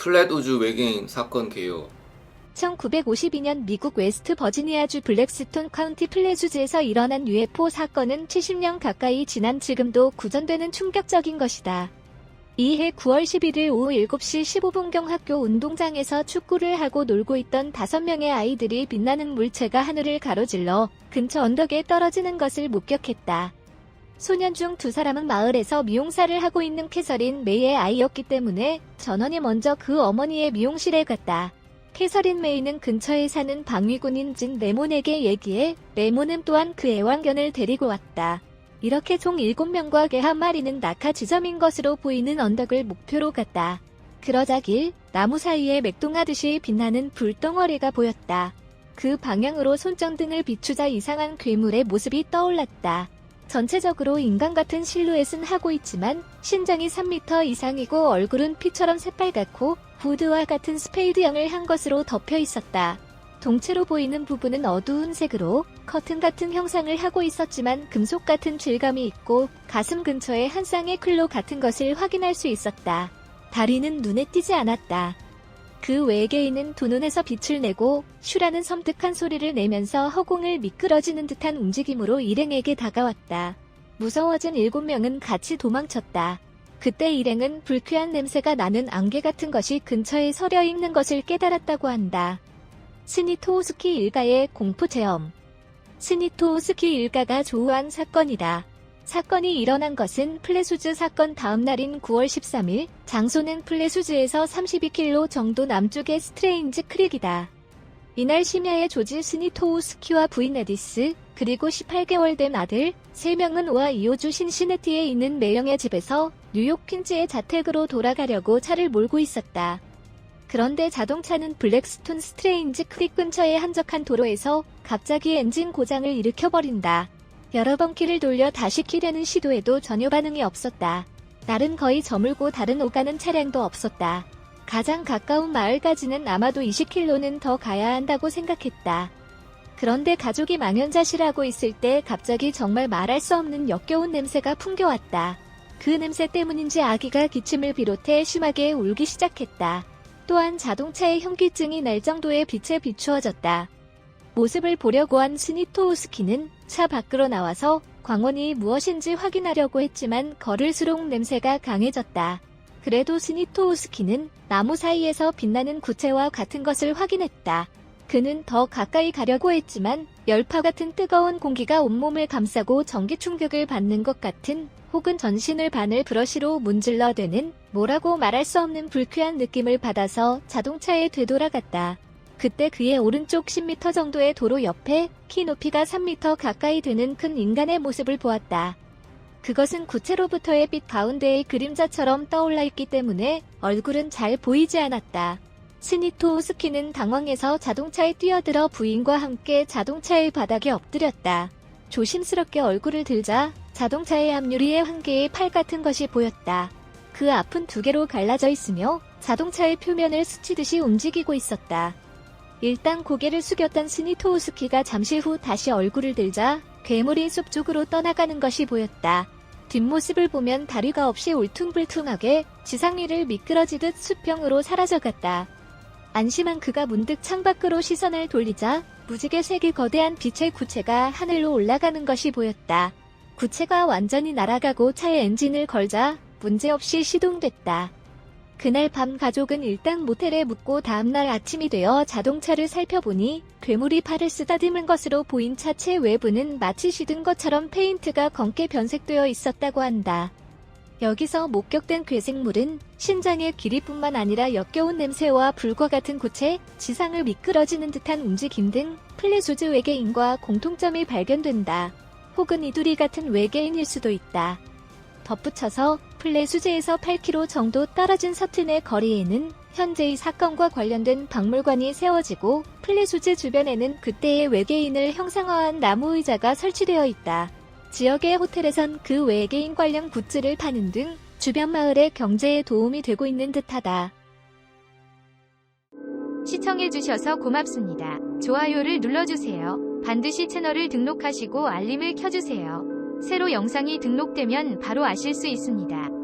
플랫 우주 외계인 사건 개요. 1952년 미국 웨스트 버지니아주 블랙스톤 카운티 플레주즈에서 일어난 UFO 사건은 70년 가까이 지난 지금도 구전되는 충격적인 것이다. 이해 9월 11일 오후 7시 15분경 학교 운동장에서 축구를 하고 놀고 있던 5명의 아이들이 빛나는 물체가 하늘을 가로질러 근처 언덕에 떨어지는 것을 목격했다. 소년 중 2사람은 마을에서 미용사를 하고 있는 캐서린 메이의 아이였기 때문에 전원이 먼저 그 어머니의 미용실에 갔다. 캐서린 메이는 근처에 사는 방위군인 진 레몬에게 얘기해 레몬은 또한 그 애완견을 데리고 왔다. 이렇게 총 7명과 개 한 마리는 낙하 지점인 것으로 보이는 언덕을 목표로 갔다. 그러자 길, 나무 사이에 맥동하듯이 빛나는 불덩어리가 보였다. 그 방향으로 손전등을 비추자 이상한 괴물의 모습이 떠올랐다. 전체적으로 인간 같은 실루엣은 하고 있지만 신장이 3m 이상이고 얼굴은 피처럼 새빨갛고 후드와 같은 스페이드형을 한 것으로 덮여 있었다. 동체로 보이는 부분은 어두운 색으로 커튼 같은 형상을 하고 있었지만 금속 같은 질감이 있고 가슴 근처에 한 쌍의 클로 같은 것을 확인할 수 있었다. 다리는 눈에 띄지 않았다. 그 외계인은 두 눈에서 빛을 내고 슈라는 섬뜩한 소리를 내면서 허공을 미끄러지는 듯한 움직임으로 일행에게 다가왔다. 무서워진 7명은 같이 도망쳤다. 그때 일행은 불쾌한 냄새가 나는 안개 같은 것이 근처에 서려 있는 것을 깨달았다고 한다. 스니토우스키 일가의 공포체험. 스니토우스키 일가가 조우한 사건이다. 사건이 일어난 것은 플레수즈 사건 다음 날인 9월 13일, 장소는 플레수즈에서 32km 정도 남쪽의 스트레인지 크릭이다. 이날 심야에 조지 스니토우스키와 부인 에디스, 그리고 18개월 된 아들, 3명은 오하이오주 신시내티에 있는 매형의 집에서 뉴욕 퀸즈의 자택으로 돌아가려고 차를 몰고 있었다. 그런데 자동차는 블랙스톤 스트레인지 크릭 근처의 한적한 도로에서 갑자기 엔진 고장을 일으켜버린다. 여러 번 키를 돌려 다시 키려는 시도에도 전혀 반응이 없었다. 날은 거의 저물고 다른 오가는 차량도 없었다. 가장 가까운 마을까지는 아마도 20km는 더 가야 한다고 생각했다. 그런데 가족이 망연자실하고 있을 때 갑자기 정말 말할 수 없는 역겨운 냄새가 풍겨왔다. 그 냄새 때문인지 아기가 기침을 비롯해 심하게 울기 시작했다. 또한 자동차의 현기증이 날 정도의 빛에 비추어졌다. 모습을 보려고 한 스니토우스키는 차 밖으로 나와서 광원이 무엇인지 확인하려고 했지만 걸을수록 냄새가 강해졌다. 그래도 스니토우스키는 나무 사이에서 빛나는 구체와 같은 것을 확인했다. 그는 더 가까이 가려고 했지만 열파 같은 뜨거운 공기가 온몸을 감싸고 전기 충격을 받는 것 같은 혹은 전신을 바늘 브러쉬로 문질러대는 뭐라고 말할 수 없는 불쾌한 느낌을 받아서 자동차에 되돌아갔다. 그때 그의 오른쪽 10m 정도의 도로 옆에 키 높이가 3m 가까이 되는 큰 인간의 모습을 보았다. 그것은 구체로부터의 빛 가운데의 그림자처럼 떠올라 있기 때문에 얼굴은 잘 보이지 않았다. 스니토우스키는 당황해서 자동차에 뛰어들어 부인과 함께 자동차의 바닥에 엎드렸다. 조심스럽게 얼굴을 들자 자동차의 앞유리에 한 개의 팔 같은 것이 보였다. 그 앞은 2개로 갈라져 있으며 자동차의 표면을 스치듯이 움직이고 있었다. 일단 고개를 숙였던 스니토우스키가 잠시 후 다시 얼굴을 들자 괴물이 숲 쪽으로 떠나가는 것이 보였다. 뒷모습을 보면 다리가 없이 울퉁불퉁하게 지상 위를 미끄러지듯 수평으로 사라져갔다. 안심한 그가 문득 창밖으로 시선을 돌리자 무지개 색의 거대한 빛의 구체가 하늘로 올라가는 것이 보였다. 구체가 완전히 날아가고 차에 엔진을 걸자 문제없이 시동됐다. 그날 밤 가족은 일단 모텔에 묵고 다음날 아침이 되어 자동차를 살펴보니 괴물이 팔을 쓰다듬은 것으로 보인 차체 외부는 마치 시든 것처럼 페인트가 검게 변색되어 있었다고 한다. 여기서 목격된 괴생물은 신장의 길이뿐만 아니라 역겨운 냄새와 불과 같은 구체, 지상을 미끄러지는 듯한 움직임 등 플레수즈 외계인과 공통점이 발견된다. 혹은 이두리 같은 외계인일 수도 있다. 덧붙여서 플레수즈에서 8km 정도 떨어진 서튼의 거리에는 현재 이 사건과 관련된 박물관이 세워지고 플레수즈 주변에는 그때의 외계인을 형상화한 나무 의자가 설치되어 있다. 지역의 호텔에선 그 외계인 관련 굿즈를 파는 등 주변 마을의 경제에 도움이 되고 있는 듯하다. 시청해주셔서 고맙습니다. 좋아요를 눌러주세요. 반드시 채널을 등록하시고 알림을 켜주세요. 새로 영상이 등록되면 바로 아실 수 있습니다.